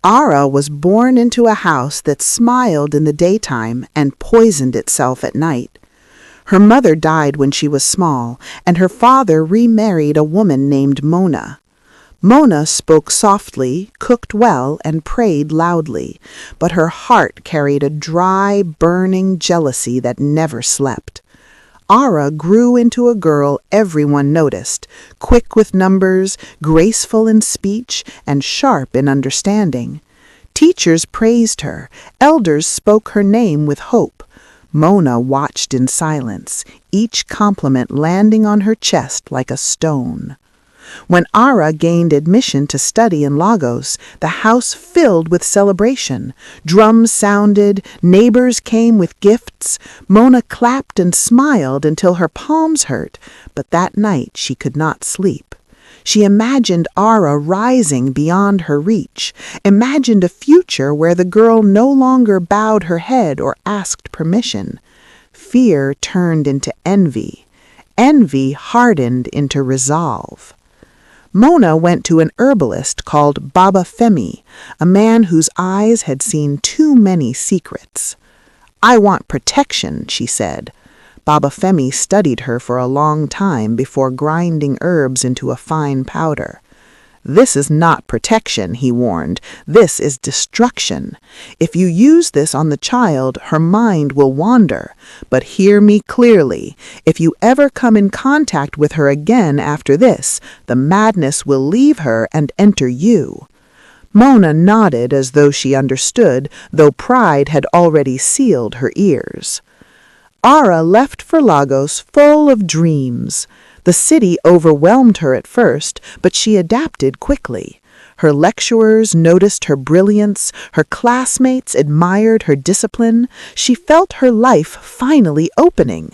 Ara was born into a house that smiled in the daytime and poisoned itself at night. Her mother died when she was small, and her father remarried a woman named Mona. Mona spoke softly, cooked well, and prayed loudly, but her heart carried a dry, burning jealousy that never slept. Ara grew into a girl everyone noticed, quick with numbers, graceful in speech, and sharp in understanding. Teachers praised her, elders spoke her name with hope. Mona watched in silence, each compliment landing on her chest like a stone. When Ara gained admission to study in Lagos, the house filled with celebration. Drums sounded, neighbors came with gifts. Mona clapped and smiled until her palms hurt, but that night she could not sleep. She imagined Ara rising beyond her reach, imagined a future where the girl no longer bowed her head or asked permission. Fear turned into envy. Envy hardened into resolve. Mona went to an herbalist called Baba Femi, a man whose eyes had seen too many secrets. "I want protection," she said. Baba Femi studied her for a long time before grinding herbs into a fine powder. "This is not protection," he warned. "This is destruction. If you use this on the child, her mind will wander. But hear me clearly. If you ever come in contact with her again after this, the madness will leave her and enter you." Mona nodded as though she understood, though pride had already sealed her ears. Ara left for Lagos full of dreams. The city overwhelmed her at first, but she adapted quickly. Her lecturers noticed her brilliance, her classmates admired her discipline. She felt her life finally opening.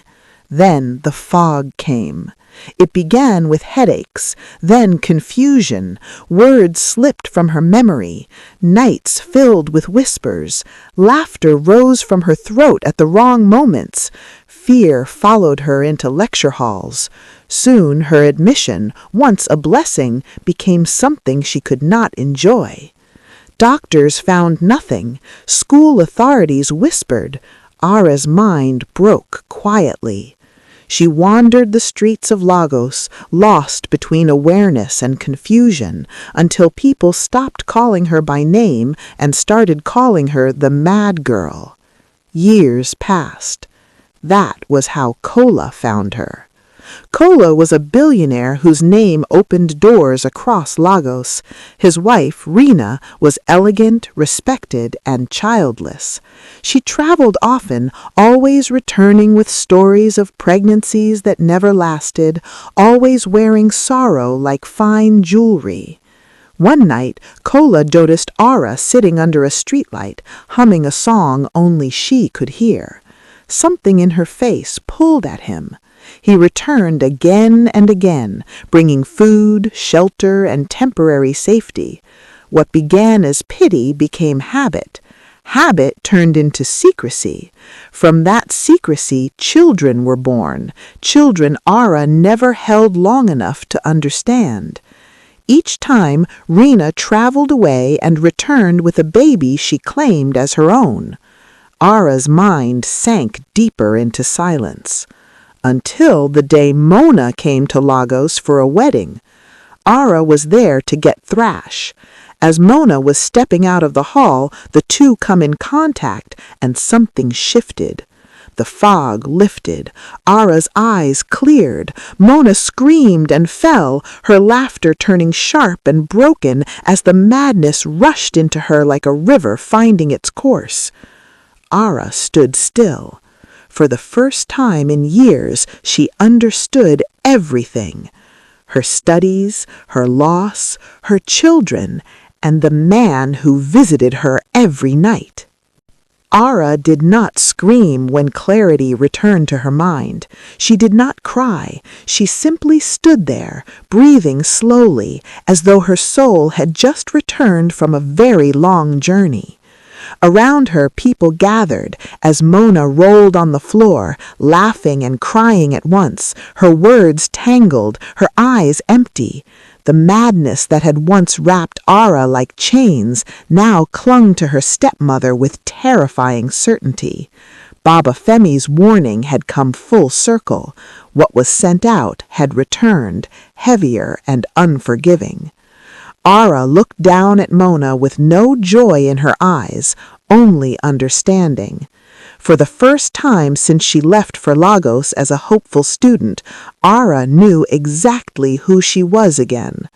Then the fog came. It began with headaches, then confusion. Words slipped from her memory. Nights filled with whispers. Laughter rose from her throat at the wrong moments. Fear followed her into lecture halls. Soon her admission, once a blessing, became something she could not enjoy. Doctors found nothing. School authorities whispered. Ara's mind broke quietly. She wandered the streets of Lagos, lost between awareness and confusion, until people stopped calling her by name and started calling her the Mad Girl. Years passed. That was how Kola found her. Kola was a billionaire whose name opened doors across Lagos. His wife, Rina, was elegant, respected, and childless. She traveled often, always returning with stories of pregnancies that never lasted, always wearing sorrow like fine jewelry. One night, Kola noticed Ara sitting under a streetlight, humming a song only she could hear. Something in her face pulled at him. He returned again and again, bringing food, shelter, and temporary safety. What began as pity became habit. Habit turned into secrecy. From that secrecy, children were born, children Ara never held long enough to understand. Each time, Rina traveled away and returned with a baby she claimed as her own. Ara's mind sank deeper into silence. Until the day Mona came to Lagos for a wedding. Ara was there to get thrash. As Mona was stepping out of the hall, the two come in contact, and something shifted. The fog lifted. Ara's eyes cleared. Mona screamed and fell, her laughter turning sharp and broken as the madness rushed into her like a river finding its course. Ara stood still. For the first time in years, she understood everything. Her studies, her loss, her children, and the man who visited her every night. Ara did not scream when clarity returned to her mind. She did not cry. She simply stood there, breathing slowly, as though her soul had just returned from a very long journey. Around her, people gathered as Mona rolled on the floor, laughing and crying at once, her words tangled, her eyes empty. The madness that had once wrapped Ara like chains now clung to her stepmother with terrifying certainty. Baba Femi's warning had come full circle. What was sent out had returned, heavier and unforgiving. Ara looked down at Mona with no joy in her eyes, only understanding. For the first time since she left for Lagos as a hopeful student, Ara knew exactly who she was again.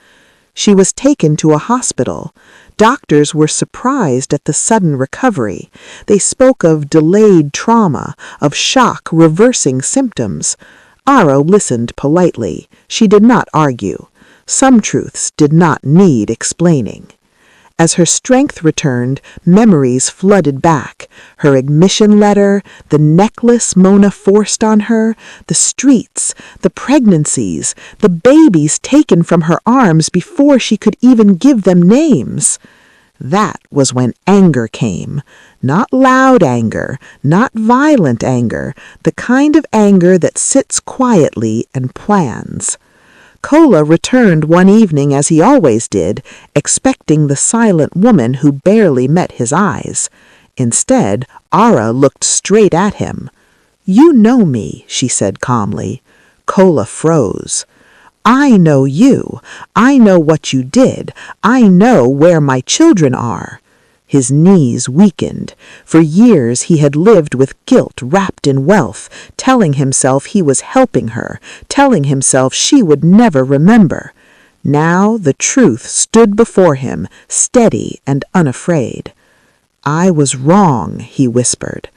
She was taken to a hospital. Doctors were surprised at the sudden recovery. They spoke of delayed trauma, of shock reversing symptoms. Ara listened politely. She did not argue. Some truths did not need explaining. As her strength returned, memories flooded back. Her admission letter, the necklace Mona forced on her, the streets, the pregnancies, the babies taken from her arms before she could even give them names. That was when anger came. Not loud anger, not violent anger, the kind of anger that sits quietly and plans. Kola returned one evening as he always did, expecting the silent woman who barely met his eyes. Instead, Ara looked straight at him. "You know me," she said calmly. Kola froze. "I know you. I know what you did. I know where my children are." His knees weakened. For years he had lived with guilt wrapped in wealth, telling himself he was helping her, telling himself she would never remember. Now the truth stood before him, steady and unafraid. "I was wrong," he whispered.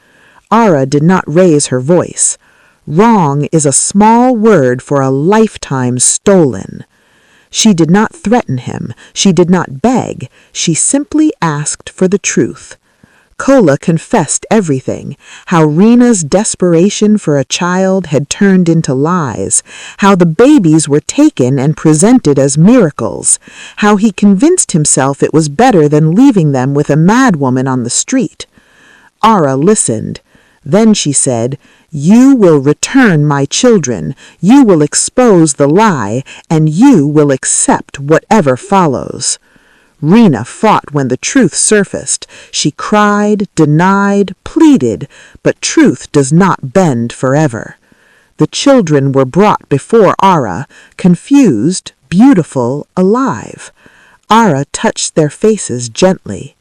Ara did not raise her voice. Wrong is a small word for a lifetime stolen. She did not threaten him. She did not beg. She simply asked for the truth. Kola confessed everything, how Rina's desperation for a child had turned into lies, how the babies were taken and presented as miracles, how he convinced himself it was better than leaving them with a madwoman on the street. Ara listened. Then she said, "You will return my children, you will expose the lie, and you will accept whatever follows." Rina fought when the truth surfaced. She cried, denied, pleaded, but truth does not bend forever. The children were brought before Ara, confused, beautiful, alive. Ara touched their faces gently.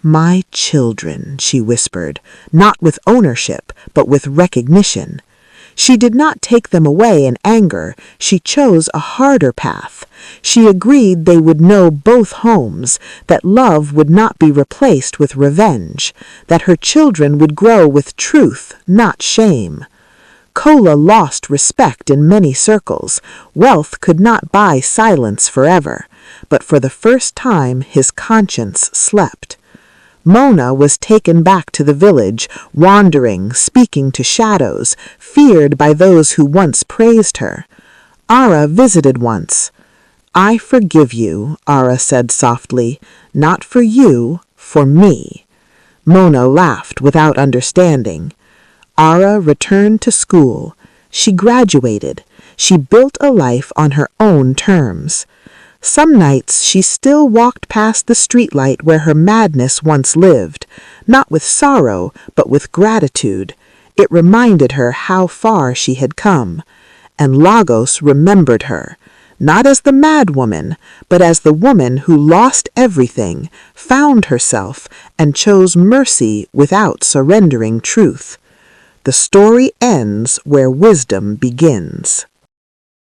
"My children," she whispered, not with ownership, but with recognition. She did not take them away in anger. She chose a harder path. She agreed they would know both homes, that love would not be replaced with revenge, that her children would grow with truth, not shame. Kola lost respect in many circles. Wealth could not buy silence forever, but for the first time his conscience slept. Mona was taken back to the village, wandering, speaking to shadows, feared by those who once praised her. Ara visited once. "I forgive you," Ara said softly, "not for you, for me." Mona laughed without understanding. Ara returned to school. She graduated. She built a life on her own terms. Some nights she still walked past the streetlight where her madness once lived, not with sorrow, but with gratitude. It reminded her how far she had come. And Lagos remembered her, not as the mad woman, but as the woman who lost everything, found herself, and chose mercy without surrendering truth. The story ends where wisdom begins.